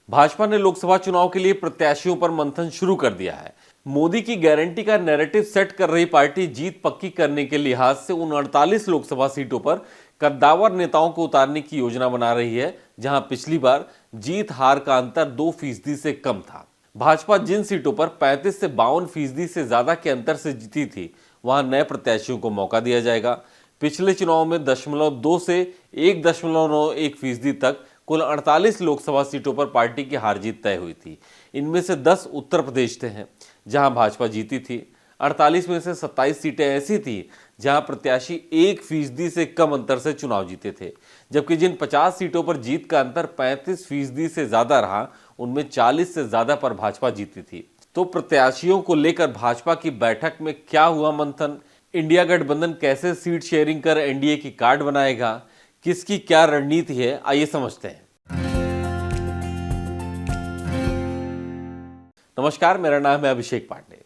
भाजपा ने लोकसभा चुनाव के लिए प्रत्याशियों पर मंथन शुरू कर दिया है। मोदी की गारंटी का नैरेटिव सेट कर रही पार्टी जीत पक्की करने के लिहाज से उन 48 लोकसभा सीटों पर कद्दावर नेताओं को उतारने की योजना बना रही है, जहां पिछली बार जीत हार का अंतर 2% से कम था। भाजपा जिन सीटों पर 35 से 52% से ज्यादा के अंतर से जीती थी, वहां नए प्रत्याशियों को मौका दिया जाएगा। पिछले चुनाव में 0.2 से 1.91% तक कुल 48 लोकसभा सीटों पर पार्टी की हार जीत तय हुई थी। इनमें से 10 उत्तर प्रदेश से हैं, जहां भाजपा जीती थी। 48 में से 27 सीटें ऐसी थी जहां प्रत्याशी 1% से कम अंतर से चुनाव जीते थे, जबकि जिन 50 सीटों पर जीत का अंतर 35% से ज्यादा रहा, उनमें 40 से ज्यादा पर भाजपा जीती थी। तो प्रत्याशियों को लेकर भाजपा की बैठक में क्या हुआ मंथन? इंडिया गठबंधन कैसे सीट शेयरिंग कर एनडीए की कार्ड बनाएगा? किसकी क्या रणनीति है, आइए समझते हैं। नमस्कार, मेरा नाम है अभिषेक पांडे।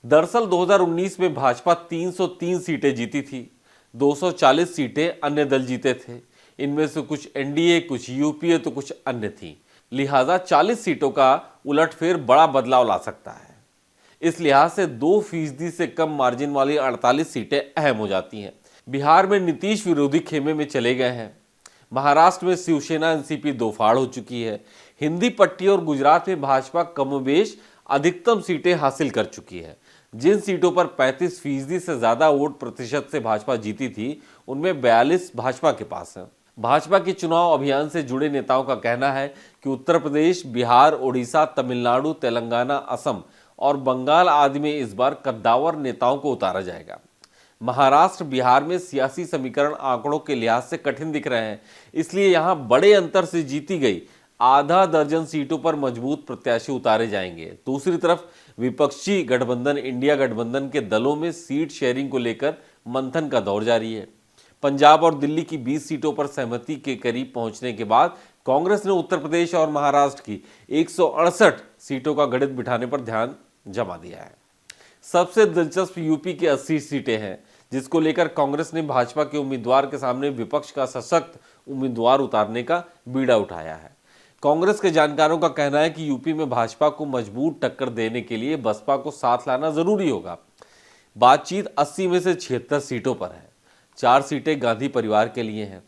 दरअसल 2019 में भाजपा 303 सीटें जीती थी। 240 सीटें अन्य दल जीते थे। इनमें से कुछ एनडीए, कुछ यूपीए तो कुछ अन्य थी। लिहाजा 40 सीटों का उलटफेर बड़ा बदलाव ला सकता है। इस लिहाज से 2% से कम मार्जिन वाली 48 सीटें अहम हो जाती हैं। बिहार में नीतीश विरोधी खेमे में चले गए हैं। महाराष्ट्र में शिवसेना एनसीपी दो फाड़ हो चुकी है। हिंदी पट्टी और गुजरात में भाजपा कमोबेश अधिकतम सीटें हासिल कर चुकी है। जिन सीटों पर 35% से ज्यादा वोट प्रतिशत से भाजपा जीती थी, उनमें 42 भाजपा के पास है। भाजपा के चुनाव अभियान से जुड़े नेताओं का कहना है कि उत्तर प्रदेश, बिहार, ओडिशा, तमिलनाडु, तेलंगाना, असम और बंगाल आदि में इस बार कद्दावर नेताओं को उतारा जाएगा। महाराष्ट्र, बिहार में सियासी समीकरण आंकड़ों के लिहाज से कठिन दिख रहे हैं, इसलिए यहां बड़े अंतर से जीती गई आधा दर्जन सीटों पर मजबूत प्रत्याशी उतारे जाएंगे। दूसरी तरफ विपक्षी गठबंधन इंडिया गठबंधन के दलों में सीट शेयरिंग को लेकर मंथन का दौर जारी है। पंजाब और दिल्ली की 20 सीटों पर सहमति के करीब पहुंचने के बाद कांग्रेस ने उत्तर प्रदेश और महाराष्ट्र की 168 सीटों का गणित बिठाने पर ध्यान जमा दिया है। सबसे दिलचस्प यूपी की 80 सीटें हैं, जिसको लेकर कांग्रेस ने भाजपा के उम्मीदवार के सामने विपक्ष का सशक्त उम्मीदवार उतारने का बीड़ा उठाया है। कांग्रेस के जानकारों का कहना है कि यूपी में भाजपा को मजबूत टक्कर देने के लिए बसपा को साथ लाना जरूरी होगा। बातचीत 80 में से 76 सीटों पर है। 4 सीटें गांधी परिवार के लिए हैं।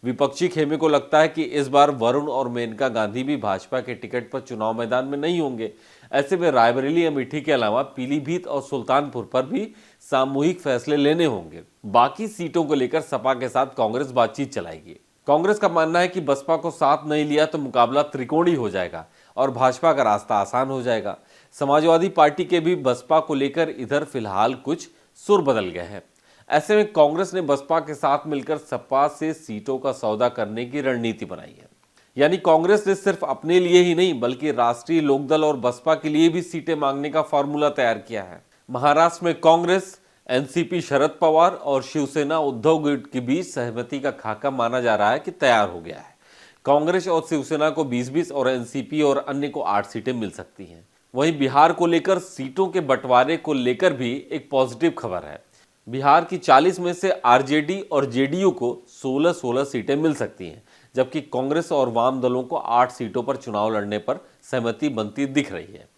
विपक्षी खेमे को लगता है कि इस बार वरुण और मेनका गांधी भी भाजपा के टिकट पर चुनाव मैदान में नहीं होंगे। ऐसे में रायबरेली, अमेठी के अलावा पीलीभीत और सुल्तानपुर पर भी सामूहिक फैसले लेने होंगे। बाकी सीटों को लेकर सपा के साथ कांग्रेस बातचीत चलाएगी। कांग्रेस का मानना है कि बसपा को साथ नहीं लिया तो मुकाबला त्रिकोणीय हो जाएगा और भाजपा का रास्ता आसान हो जाएगा। समाजवादी पार्टी के भी बसपा को लेकर इधर फिलहाल कुछ सुर बदल गए हैं। ऐसे में कांग्रेस ने बसपा के साथ मिलकर सपा से सीटों का सौदा करने की रणनीति बनाई है। यानी कांग्रेस ने सिर्फ अपने लिए ही नहीं बल्कि राष्ट्रीय लोकदल और बसपा के लिए भी सीटें मांगने का फॉर्मूला तैयार किया है। महाराष्ट्र में कांग्रेस, एनसीपी शरद पवार और शिवसेना उद्धव गट के बीच सहमति का खाका माना जा रहा है कि तैयार हो गया है। कांग्रेस और शिवसेना को 20-20 और एनसीपी और अन्य को 8 सीटें मिल सकती हैं। वहीं बिहार को लेकर सीटों के बंटवारे को लेकर भी एक पॉजिटिव खबर है। बिहार की 40 में से आरजेडी और जेडीयू को 16-16 सीटें मिल सकती हैं, जबकि कांग्रेस और वाम दलों को 8 सीटों पर चुनाव लड़ने पर सहमति बनती दिख रही है।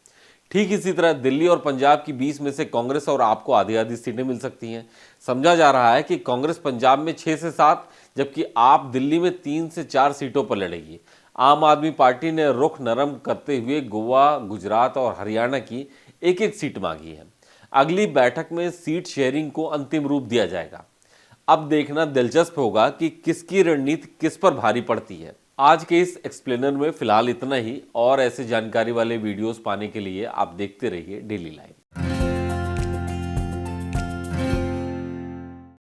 ठीक इसी तरह दिल्ली और पंजाब की 20 में से कांग्रेस और आप को आधी-आधी सीटें मिल सकती हैं। समझा जा रहा है कि कांग्रेस पंजाब में 6 से 7, जबकि आप दिल्ली में 3 से 4 सीटों पर लड़ेगी। आम आदमी पार्टी ने रुख नरम करते हुए गोवा, गुजरात और हरियाणा की एक-एक सीट मांगी है। अगली बैठक में सीट शेयरिंग को अंतिम रूप दिया जाएगा। अब देखना दिलचस्प होगा कि किसकी रणनीति किस पर भारी पड़ती है। आज के इस एक्सप्लेनर में फिलहाल इतना ही, और ऐसे जानकारी वाले वीडियोस पाने के लिए आप देखते रहिए डेली लाइफ।